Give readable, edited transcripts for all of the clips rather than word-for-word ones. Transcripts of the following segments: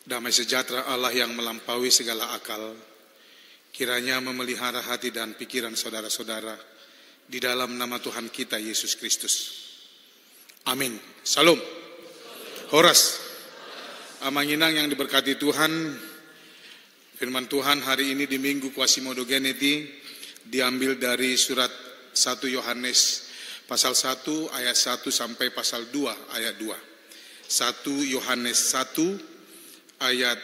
Damai sejahtera Allah yang melampaui segala akal, kiranya memelihara hati dan pikiran saudara-saudara di dalam nama Tuhan kita Yesus Kristus. Amin. Salam. Horas. Amanginang yang diberkati Tuhan, firman Tuhan hari ini di Minggu Quasimodo-Geneti diambil dari surat 1 Yohanes pasal 1 ayat 1 sampai pasal 2 ayat 2. 1 Yohanes 1 ayat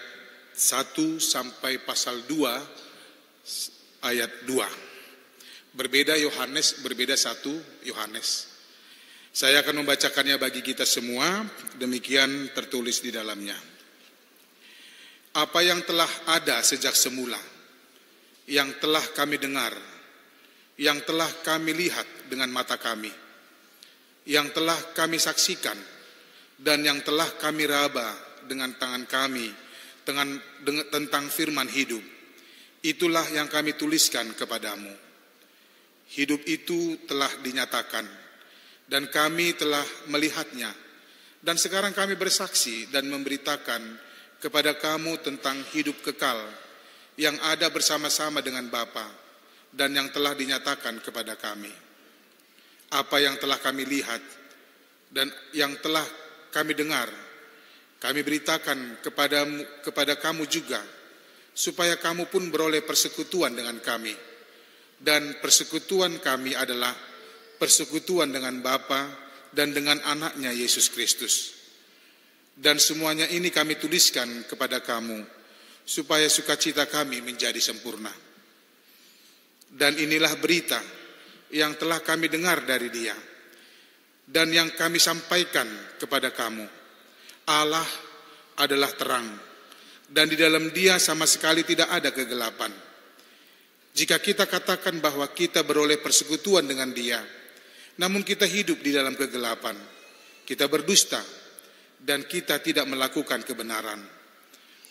1 sampai pasal 2 ayat 2. Berbeda Yohanes, berbeda 1 Yohanes. Saya akan membacakannya bagi kita semua, demikian tertulis di dalamnya. Apa yang telah ada sejak semula, yang telah kami dengar, yang telah kami lihat dengan mata kami, yang telah kami saksikan, dan yang telah kami raba dengan tangan kami tentang firman hidup, itulah yang kami tuliskan kepadamu. Hidup itu telah dinyatakan, dan kami telah melihatnya, dan sekarang kami bersaksi dan memberitakan kepada kamu tentang hidup kekal yang ada bersama-sama dengan Bapa dan yang telah dinyatakan kepada kami. Apa yang telah kami lihat dan yang telah kami dengar, kami beritakan kepada kamu juga, supaya kamu pun beroleh persekutuan dengan kami. Dan persekutuan kami adalah persekutuan dengan Bapa dan dengan anaknya Yesus Kristus. Dan semuanya ini kami tuliskan kepada kamu, supaya sukacita kami menjadi sempurna. Dan inilah berita yang telah kami dengar dari Dia, dan yang kami sampaikan kepada kamu. Allah adalah terang, dan di dalam Dia sama sekali tidak ada kegelapan. Jika kita katakan bahwa kita beroleh persekutuan dengan Dia, namun kita hidup di dalam kegelapan, kita berdusta, dan kita tidak melakukan kebenaran.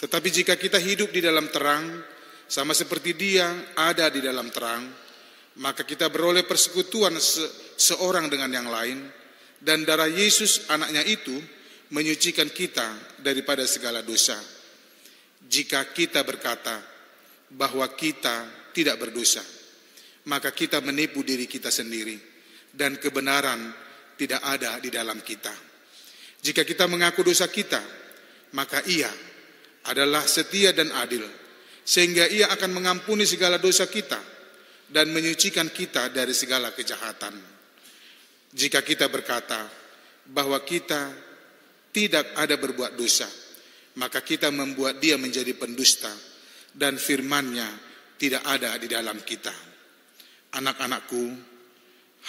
Tetapi jika kita hidup di dalam terang, sama seperti Dia ada di dalam terang, maka kita beroleh persekutuan seorang dengan yang lain, dan darah Yesus anaknya itu menyucikan kita daripada segala dosa. Jika kita berkata bahwa kita tidak berdosa, maka kita menipu diri kita sendiri, dan kebenaran tidak ada di dalam kita. Jika kita mengaku dosa kita, maka Ia adalah setia dan adil, sehingga Ia akan mengampuni segala dosa kita dan menyucikan kita dari segala kejahatan. Jika kita berkata bahwa kita tidak ada berbuat dosa, maka kita membuat Dia menjadi pendusta, dan firman-Nya tidak ada di dalam kita. Anak-anakku,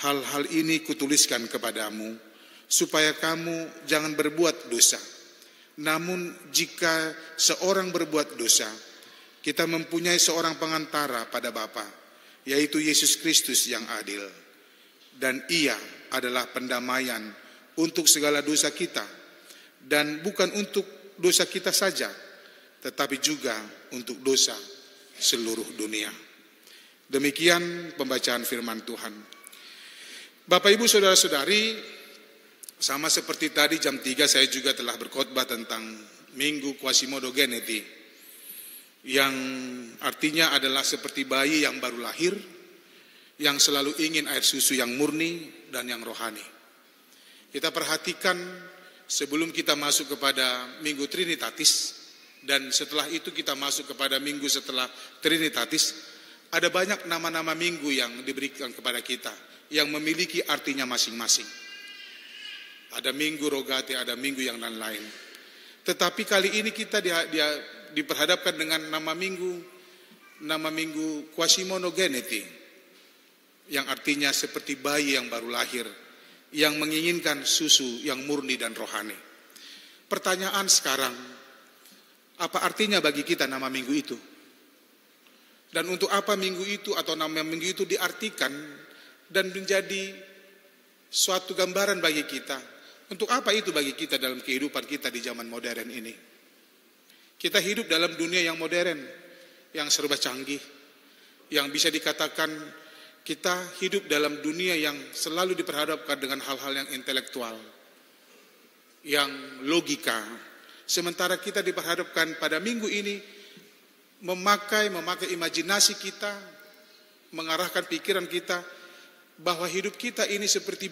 hal-hal ini kutuliskan kepadamu, supaya kamu jangan berbuat dosa. Namun jika seorang berbuat dosa, kita mempunyai seorang pengantara pada Bapa, yaitu Yesus Kristus yang adil. Dan Ia adalah pendamaian untuk segala dosa kita, dan bukan untuk dosa kita saja, tetapi juga untuk dosa seluruh dunia. Demikian pembacaan firman Tuhan. Bapak Ibu Saudara-saudari, sama seperti tadi jam 3 saya juga telah berkhotbah tentang Minggu Quasimodo-Geneti, yang artinya adalah seperti bayi yang baru lahir, yang selalu ingin air susu yang murni dan yang rohani. Kita perhatikan sebelum kita masuk kepada Minggu Trinitatis, dan setelah itu kita masuk kepada Minggu setelah Trinitatis, ada banyak nama-nama minggu yang diberikan kepada kita, yang memiliki artinya masing-masing. Ada Minggu Rogate, ada minggu yang lain-lain. Tetapi kali ini kita diperhadapkan dengan nama minggu Quasimodo-Geneti, yang artinya seperti bayi yang baru lahir, yang menginginkan susu yang murni dan rohani. Pertanyaan sekarang, apa artinya bagi kita nama minggu itu? Dan untuk apa minggu itu atau nama minggu itu diartikan dan menjadi suatu gambaran bagi kita? Untuk apa itu bagi kita dalam kehidupan kita di zaman modern ini? Kita hidup dalam dunia yang modern, yang serba canggih, yang bisa dikatakan kita hidup dalam dunia yang selalu diperhadapkan dengan hal-hal yang intelektual, yang logika, Sementara kita diperhadapkan pada minggu ini memakai imajinasi kita, mengarahkan pikiran kita bahwa hidup kita ini seperti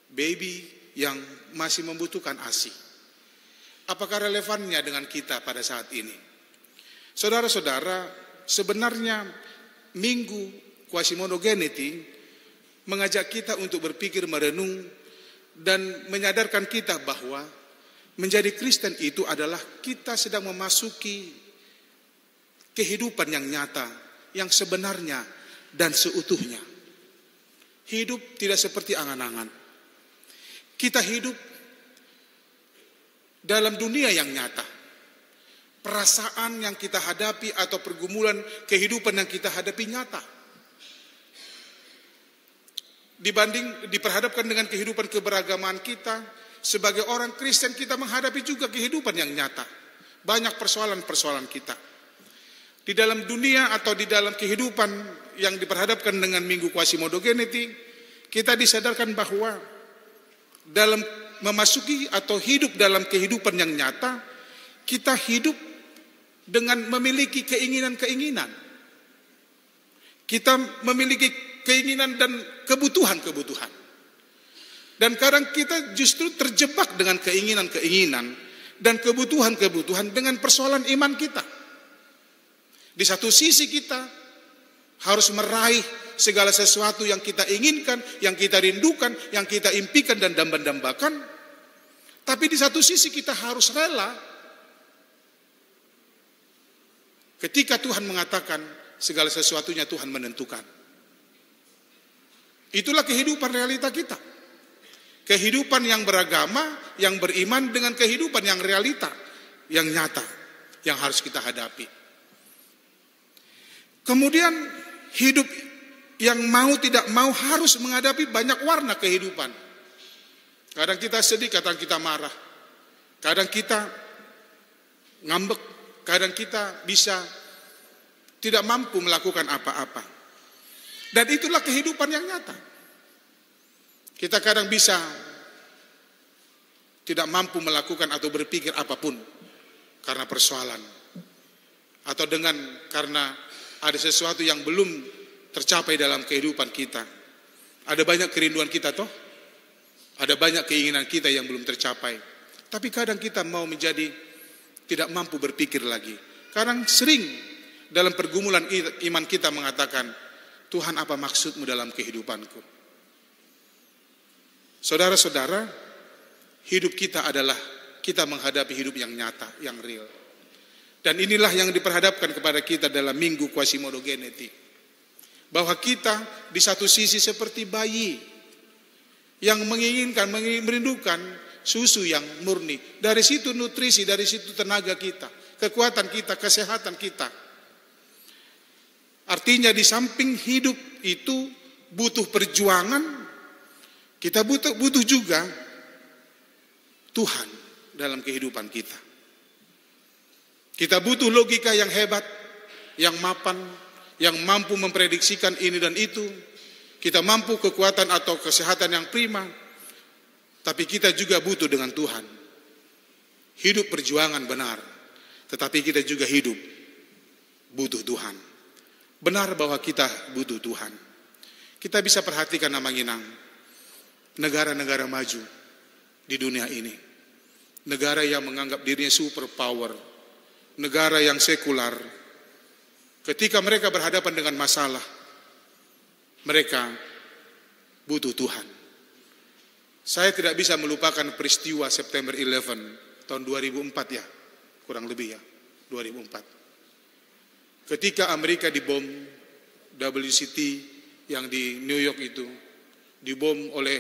baby yang masih membutuhkan ASI. Apakah relevannya dengan kita pada saat ini? Saudara-saudara, sebenarnya Minggu Quasimodo-Genitive mengajak kita untuk berpikir, merenung, dan menyadarkan kita bahwa menjadi Kristen itu adalah kita sedang memasuki kehidupan yang nyata, yang sebenarnya dan seutuhnya. Hidup tidak seperti angan-angan. Kita hidup dalam dunia yang nyata. Perasaan yang kita hadapi atau pergumulan kehidupan yang kita hadapi nyata. Diperhadapkan dengan kehidupan keberagaman kita, sebagai orang Kristen kita menghadapi juga kehidupan yang nyata. Banyak persoalan-persoalan kita. Di dalam dunia atau di dalam kehidupan yang diperhadapkan dengan Minggu Quasimodo-Genitive, kita disadarkan bahwa dalam memasuki atau hidup dalam kehidupan yang nyata, kita hidup dengan memiliki keinginan-keinginan. Kita memiliki keinginan dan kebutuhan-kebutuhan. Dan kadang kita justru terjebak dengan keinginan-keinginan dan kebutuhan-kebutuhan dengan persoalan iman kita. Di satu sisi kita harus meraih segala sesuatu yang kita inginkan, yang kita rindukan, yang kita impikan dan dambakan. Tapi di satu sisi kita harus rela ketika Tuhan mengatakan segala sesuatunya Tuhan menentukan. Itulah kehidupan realita kita. Kehidupan yang beragama, yang beriman dengan kehidupan yang realita, yang nyata, yang harus kita hadapi. Kemudian hidup yang mau tidak mau harus menghadapi banyak warna kehidupan. Kadang kita sedih, kadang kita marah. Kadang kita ngambek, kadang kita bisa tidak mampu melakukan apa-apa. Dan itulah kehidupan yang nyata. Kita kadang bisa tidak mampu melakukan atau berpikir apapun karena persoalan. Atau karena ada sesuatu yang belum tercapai dalam kehidupan kita. Ada banyak kerinduan kita toh. Ada banyak keinginan kita yang belum tercapai. Tapi kadang kita mau menjadi tidak mampu berpikir lagi. Kadang sering dalam pergumulan iman kita mengatakan, Tuhan apa maksudmu dalam kehidupanku? Saudara-saudara, hidup kita adalah kita menghadapi hidup yang nyata, yang real. Dan inilah yang diperhadapkan kepada kita dalam Minggu Quasimodo-Genitive. Bahwa kita di satu sisi seperti bayi yang menginginkan, merindukan susu yang murni. Dari situ nutrisi, dari situ tenaga kita, kekuatan kita, kesehatan kita. Artinya di samping hidup itu butuh perjuangan, kita butuh juga Tuhan dalam kehidupan kita. Kita butuh logika yang hebat, yang mapan, yang mampu memprediksikan ini dan itu. Kita mampu kekuatan atau kesehatan yang prima. Tapi kita juga butuh dengan Tuhan. Hidup perjuangan benar. Tetapi kita juga hidup butuh Tuhan. Benar bahwa kita butuh Tuhan. Kita bisa perhatikan nama Minang. Negara-negara maju di dunia ini. Negara yang menganggap dirinya super power. Negara yang sekular. Ketika mereka berhadapan dengan masalah, mereka butuh Tuhan. Saya tidak bisa melupakan peristiwa September 11 tahun 2004 ya. Kurang lebih ya, 2004. Ketika Amerika dibom, WCT yang di New York itu dibom oleh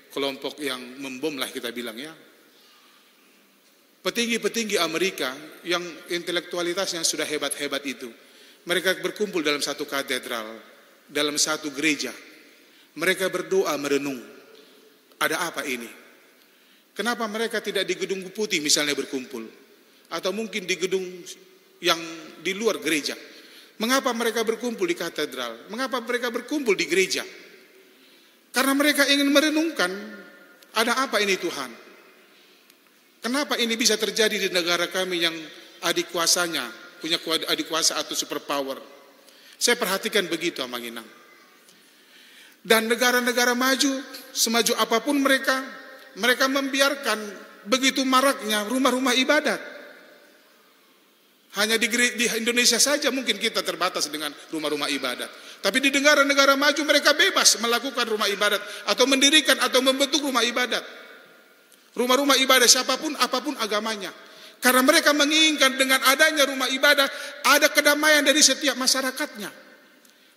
kelompok yang membom lah kita bilang ya. Petinggi-petinggi Amerika yang intelektualitasnya sudah hebat-hebat itu, mereka berkumpul dalam satu katedral, dalam satu gereja. Mereka berdoa, merenung. Ada apa ini? Kenapa mereka tidak di gedung putih misalnya berkumpul? Atau mungkin di gedung yang di luar gereja? Mengapa mereka berkumpul di katedral? Mengapa mereka berkumpul di gereja? Karena mereka ingin merenungkan, ada apa ini Tuhan? Kenapa ini bisa terjadi di negara kami yang adik kuasanya, punya adik kuasa atau superpower? Saya perhatikan begitu, Amanginang. Dan negara-negara maju, semaju apapun mereka membiarkan begitu maraknya rumah-rumah ibadat. Hanya di Indonesia saja mungkin kita terbatas dengan rumah-rumah ibadat. Tapi di negara-negara maju mereka bebas melakukan rumah ibadat atau mendirikan atau membentuk rumah ibadat. Rumah-rumah ibadat siapapun apapun agamanya. Karena mereka menginginkan dengan adanya rumah ibadat ada kedamaian dari setiap masyarakatnya.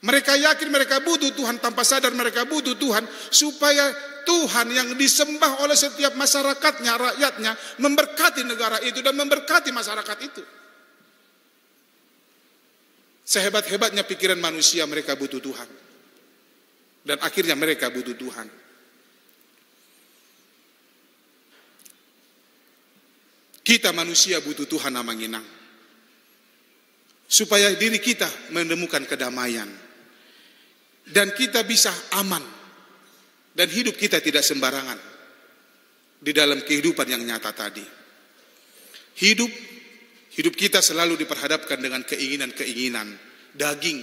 Mereka yakin mereka butuh Tuhan, tanpa sadar mereka butuh Tuhan supaya Tuhan yang disembah oleh setiap masyarakatnya, rakyatnya memberkati negara itu dan memberkati masyarakat itu. Sehebat-hebatnya pikiran manusia mereka butuh Tuhan. Dan akhirnya mereka butuh Tuhan. Kita manusia butuh Tuhan, Amanginang. Supaya diri kita menemukan kedamaian. Dan kita bisa aman. Dan hidup kita tidak sembarangan. Di dalam kehidupan yang nyata tadi. Hidup kita selalu diperhadapkan dengan keinginan-keinginan daging.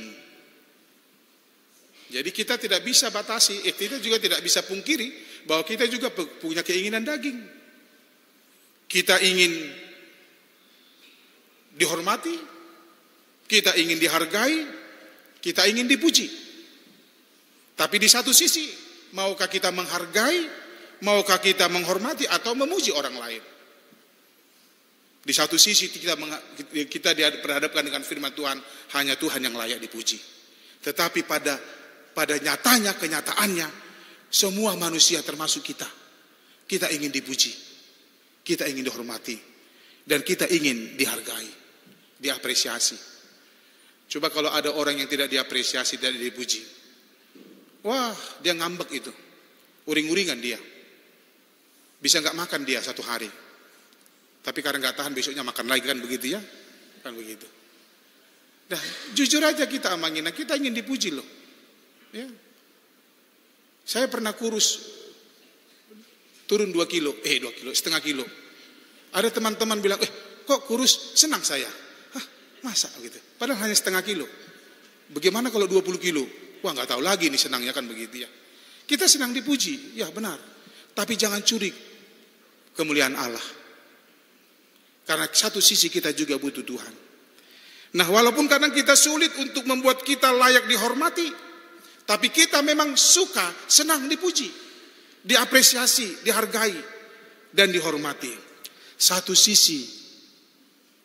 Jadi kita tidak bisa batasi, kita juga tidak bisa pungkiri bahwa kita juga punya keinginan daging. Kita ingin dihormati, kita ingin dihargai, kita ingin dipuji. Tapi di satu sisi, maukah kita menghargai, maukah kita menghormati atau memuji orang lain? Di satu sisi kita diperhadapkan dengan firman Tuhan, hanya Tuhan yang layak dipuji. Tetapi pada nyatanya, kenyataannya, semua manusia termasuk kita ingin dipuji, kita ingin dihormati, dan kita ingin dihargai, diapresiasi. Coba kalau ada orang yang tidak diapresiasi, tidak dipuji, wah dia ngambek itu, uring-uringan dia, bisa nggak makan dia satu hari. Tapi karena nggak tahan besoknya makan lagi, kan begitu ya? Kan begitu. Nah, jujur aja kita, Amanginang, kita ingin dipuji loh. Ya. Saya pernah kurus, turun 2 kilo, setengah kilo. Ada teman-teman bilang, kok kurus? Senang saya. Hah, masa gitu? Padahal hanya setengah kilo. Bagaimana kalau 20 kilo? Wah, nggak tahu lagi nih senangnya, kan begitu ya. Kita senang dipuji, ya benar. Tapi jangan curi kemuliaan Allah. Karena satu sisi kita juga butuh Tuhan. Nah, walaupun kadang kita sulit untuk membuat kita layak dihormati, tapi kita memang suka, senang dipuji, diapresiasi, dihargai, dan dihormati. Satu sisi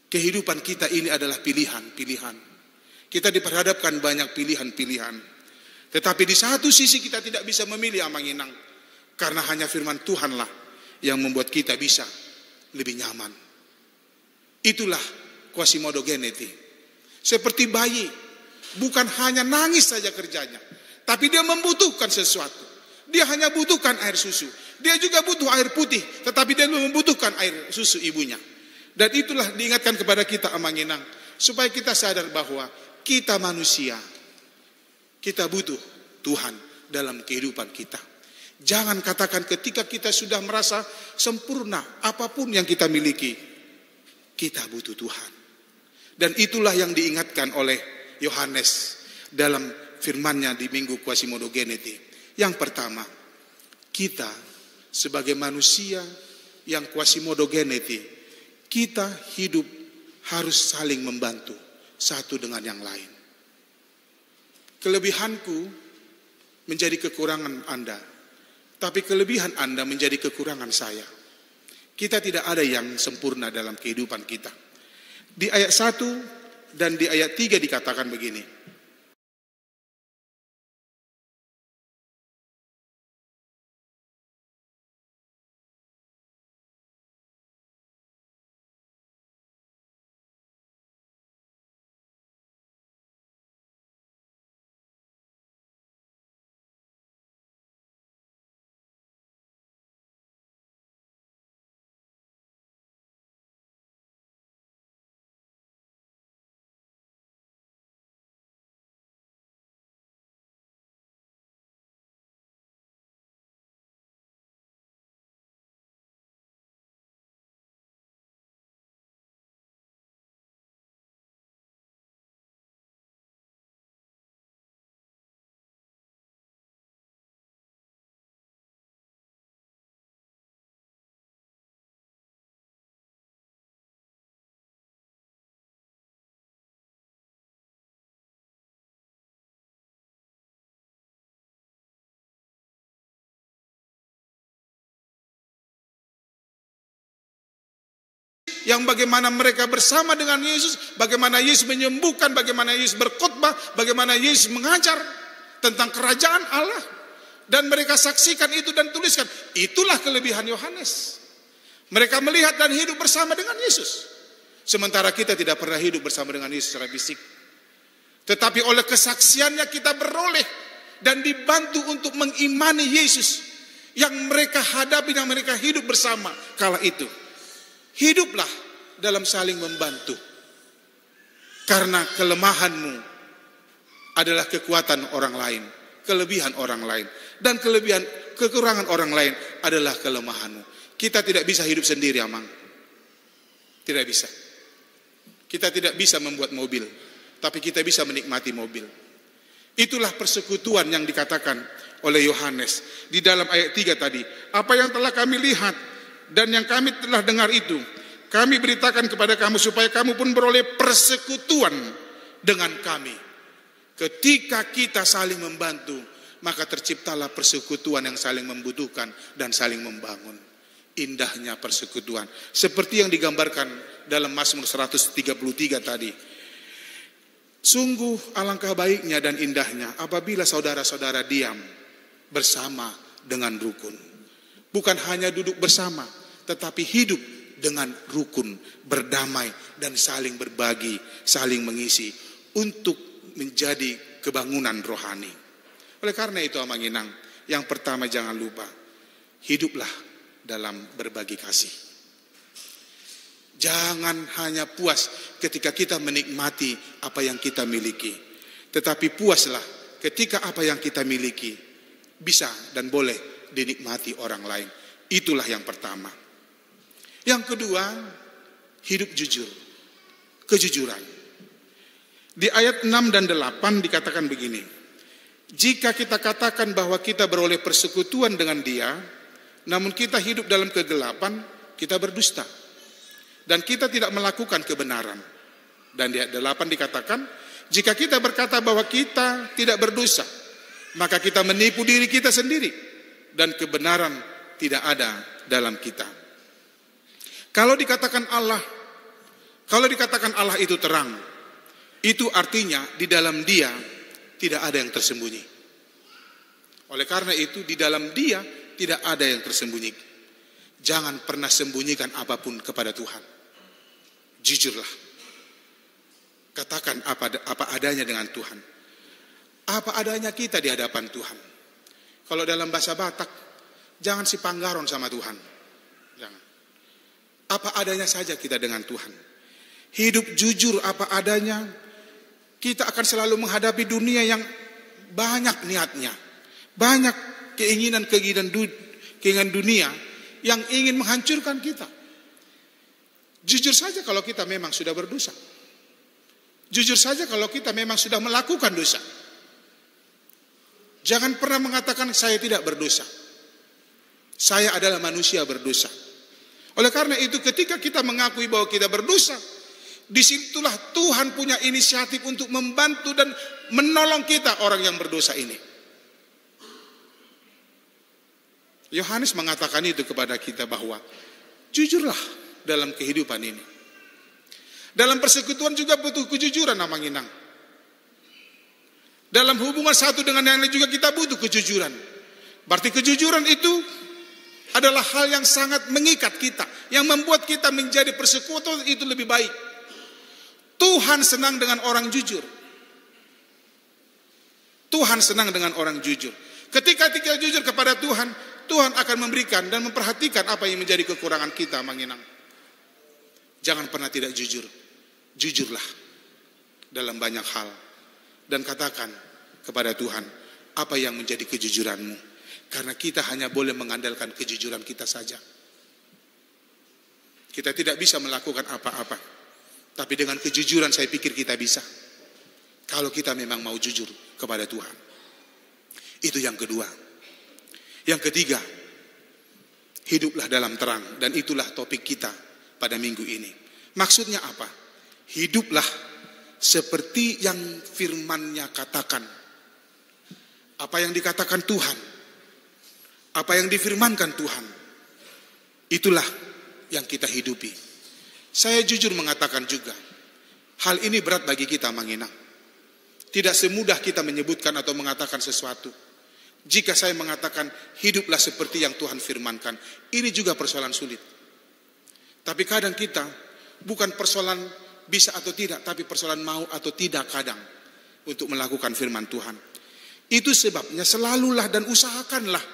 kehidupan kita ini adalah pilihan-pilihan. Kita diperhadapkan banyak pilihan-pilihan. Tetapi di satu sisi kita tidak bisa memilih, Amanginang. Karena hanya firman Tuhanlah yang membuat kita bisa lebih nyaman. Itulah Quasimodo Geneti. Seperti bayi, bukan hanya nangis saja kerjanya, tapi dia membutuhkan sesuatu. Dia hanya butuhkan air susu. Dia juga butuh air putih, tetapi dia membutuhkan air susu ibunya. Dan itulah diingatkan kepada kita, Amanginang, supaya kita sadar bahwa kita manusia, kita butuh Tuhan dalam kehidupan kita. Jangan katakan ketika kita sudah merasa sempurna apapun yang kita miliki, kita butuh Tuhan. Dan itulah yang diingatkan oleh Yohanes dalam firman-Nya di Minggu Quasimodo Geneti. Yang pertama, kita sebagai manusia yang Quasimodo Geneti, kita hidup harus saling membantu satu dengan yang lain. Kelebihanku menjadi kekurangan Anda, tapi kelebihan Anda menjadi kekurangan saya. Kita tidak ada yang sempurna dalam kehidupan kita. Di ayat 1 dan di ayat 3 dikatakan begini. yang bagaimana mereka bersama dengan Yesus, bagaimana Yesus menyembuhkan, bagaimana Yesus berkhotbah, bagaimana Yesus mengajar tentang kerajaan Allah. Dan mereka saksikan itu dan tuliskan. Itulah kelebihan Yohanes. Mereka melihat dan hidup bersama dengan Yesus. Sementara kita tidak pernah hidup bersama dengan Yesus secara fisik. Tetapi oleh kesaksiannya kita beroleh dan dibantu untuk mengimani Yesus yang mereka hadapi, yang mereka hidup bersama kala itu. Hiduplah dalam saling membantu. Karena kelemahanmu adalah kekuatan orang lain, kelebihan orang lain, dan kekurangan orang lain adalah kelemahanmu. Kita tidak bisa hidup sendiri, Amang. Tidak bisa. Kita tidak bisa membuat mobil, tapi kita bisa menikmati mobil. Itulah persekutuan yang dikatakan oleh Yohanes di dalam ayat 3 tadi. Apa yang telah kami lihat dan yang kami telah dengar itu, kami beritakan kepada kamu supaya kamu pun beroleh persekutuan dengan kami. Ketika kita saling membantu, maka terciptalah persekutuan yang saling membutuhkan dan saling membangun. Indahnya persekutuan. Seperti yang digambarkan dalam Mazmur 133 tadi. Sungguh alangkah baiknya dan indahnya apabila saudara-saudara diam bersama dengan rukun. Bukan hanya duduk bersama, tetapi hidup dengan rukun, berdamai dan saling berbagi, saling mengisi untuk menjadi kebangunan rohani. Oleh karena itu, Amang Inang, yang pertama jangan lupa, hiduplah dalam berbagi kasih. Jangan hanya puas ketika kita menikmati apa yang kita miliki, tetapi puaslah ketika apa yang kita miliki bisa dan boleh dinikmati orang lain. Itulah yang pertama. Yang kedua, hidup jujur, kejujuran. Di ayat 6 dan 8 dikatakan begini, jika kita katakan bahwa kita beroleh persekutuan dengan Dia, namun kita hidup dalam kegelapan, kita berdusta. Dan kita tidak melakukan kebenaran. Dan di ayat 8 dikatakan, jika kita berkata bahwa kita tidak berdosa, maka kita menipu diri kita sendiri. Dan kebenaran tidak ada dalam kita. Kalau dikatakan Allah itu terang, itu artinya di dalam Dia tidak ada yang tersembunyi. Oleh karena itu, di dalam Dia tidak ada yang tersembunyi. Jangan pernah sembunyikan apapun kepada Tuhan. Jujurlah. Katakan apa adanya dengan Tuhan. Apa adanya kita di hadapan Tuhan. Kalau dalam bahasa Batak, jangan si panggaron sama Tuhan. Jangan. Apa adanya saja kita dengan Tuhan. Hidup jujur apa adanya, kita akan selalu menghadapi dunia yang banyak niatnya. Banyak keinginan dunia yang ingin menghancurkan kita. Jujur saja kalau kita memang sudah berdosa. Jujur saja kalau kita memang sudah melakukan dosa. Jangan pernah mengatakan saya tidak berdosa. Saya adalah manusia berdosa. Oleh karena itu, ketika kita mengakui bahwa kita berdosa, disitulah Tuhan punya inisiatif untuk membantu dan menolong kita orang yang berdosa ini. Yohanes mengatakan itu kepada kita bahwa jujurlah dalam kehidupan ini. Dalam persekutuan juga butuh kejujuran, Amang Inang. Dalam hubungan satu dengan yang lain juga kita butuh kejujuran. Berarti kejujuran itu adalah hal yang sangat mengikat kita, yang membuat kita menjadi persekutu itu lebih baik. Tuhan senang dengan orang jujur. Tuhan senang dengan orang jujur. Ketika kita jujur kepada Tuhan, Tuhan akan memberikan dan memperhatikan apa yang menjadi kekurangan kita, Mang Inang. Jangan pernah tidak jujur. Jujurlah dalam banyak hal. Dan katakan kepada Tuhan apa yang menjadi kejujuranmu. Karena kita hanya boleh mengandalkan kejujuran kita saja. Kita tidak bisa melakukan apa-apa. Tapi dengan kejujuran saya pikir kita bisa. Kalau kita memang mau jujur kepada Tuhan. Itu yang kedua. Yang ketiga, hiduplah dalam terang. Dan itulah topik kita pada minggu ini. Maksudnya apa? Hiduplah seperti yang firman-Nya katakan. Apa yang dikatakan Tuhan, apa yang difirmankan Tuhan, itulah yang kita hidupi. Saya jujur mengatakan juga, hal ini berat bagi kita, Manginang. Tidak semudah kita menyebutkan atau mengatakan sesuatu. Jika saya mengatakan, hiduplah seperti yang Tuhan firmankan, ini juga persoalan sulit. Tapi kadang kita, bukan persoalan bisa atau tidak, tapi persoalan mau atau tidak kadang, untuk melakukan firman Tuhan. Itu sebabnya selalulah dan usahakanlah,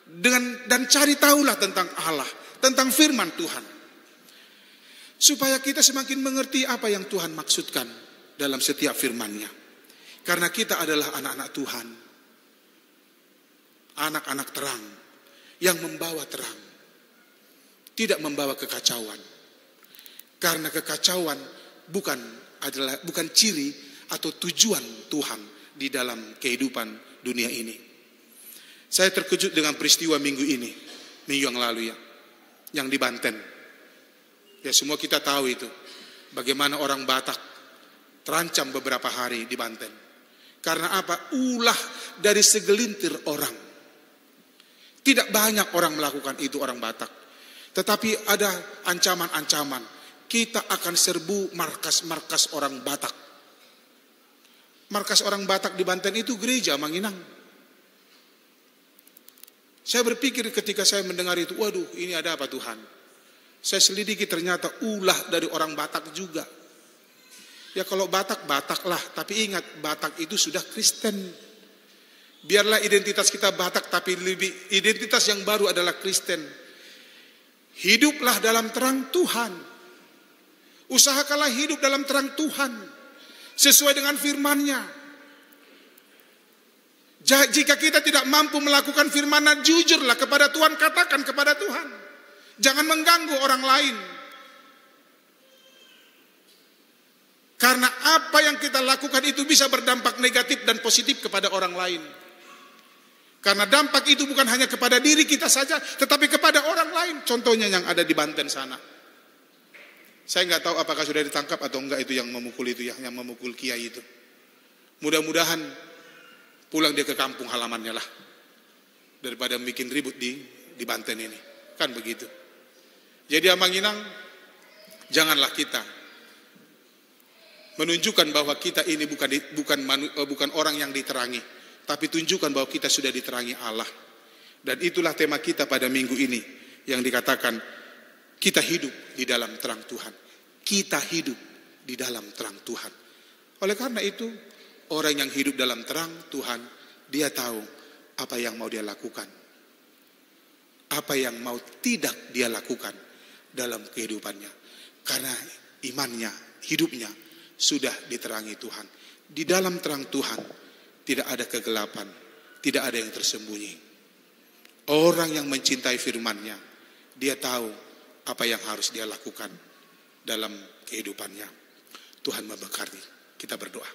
dan cari tahulah tentang Allah, tentang firman Tuhan. Supaya kita semakin mengerti apa yang Tuhan maksudkan dalam setiap firman-Nya. Karena kita adalah anak-anak Tuhan. Anak-anak terang yang membawa terang. Tidak membawa kekacauan. Karena kekacauan bukan ciri atau tujuan Tuhan di dalam kehidupan dunia ini. Saya terkejut dengan peristiwa minggu yang lalu ya, yang di Banten. Ya, semua kita tahu itu. Bagaimana orang Batak terancam beberapa hari di Banten. Karena apa? Ulah dari segelintir orang. Tidak banyak orang melakukan itu, orang Batak. Tetapi ada ancaman-ancaman. Kita akan serbu markas-markas orang Batak. Markas orang Batak di Banten itu gereja, Manginang. Saya berpikir ketika saya mendengar itu, waduh, ini ada apa Tuhan? Saya selidiki, ternyata ulah dari orang Batak juga. Ya kalau Batak, Bataklah. Tapi ingat, Batak itu sudah Kristen. Biarlah identitas kita Batak, tapi identitas yang baru adalah Kristen. Hiduplah dalam terang Tuhan. Usahakanlah hidup dalam terang Tuhan. Sesuai dengan firman-Nya. Jika kita tidak mampu melakukan firman-Nya, jujurlah kepada Tuhan, katakan kepada Tuhan. Jangan mengganggu orang lain. Karena apa yang kita lakukan itu bisa berdampak negatif dan positif kepada orang lain. Karena dampak itu bukan hanya kepada diri kita saja, tetapi kepada orang lain. Contohnya yang ada di Banten sana. Saya nggak tahu apakah sudah ditangkap atau enggak itu yang memukul itu ya, yang memukul kiai itu. Mudah-mudahan pulang dia ke kampung halamannya lah, daripada bikin ribut di Banten ini. Kan begitu. Jadi Manginang, janganlah kita menunjukkan bahwa kita ini bukan orang yang diterangi, tapi tunjukkan bahwa kita sudah diterangi Allah. Dan itulah tema kita pada minggu ini, yang dikatakan kita hidup di dalam terang Tuhan. Kita hidup di dalam terang Tuhan. Oleh karena itu, orang yang hidup dalam terang Tuhan, dia tahu apa yang mau dia lakukan, apa yang mau tidak dia lakukan dalam kehidupannya. Karena imannya, hidupnya sudah diterangi Tuhan. Di dalam terang Tuhan tidak ada kegelapan, tidak ada yang tersembunyi. Orang yang mencintai firman-Nya, dia tahu apa yang harus dia lakukan dalam kehidupannya. Tuhan memberkati. Kita berdoa.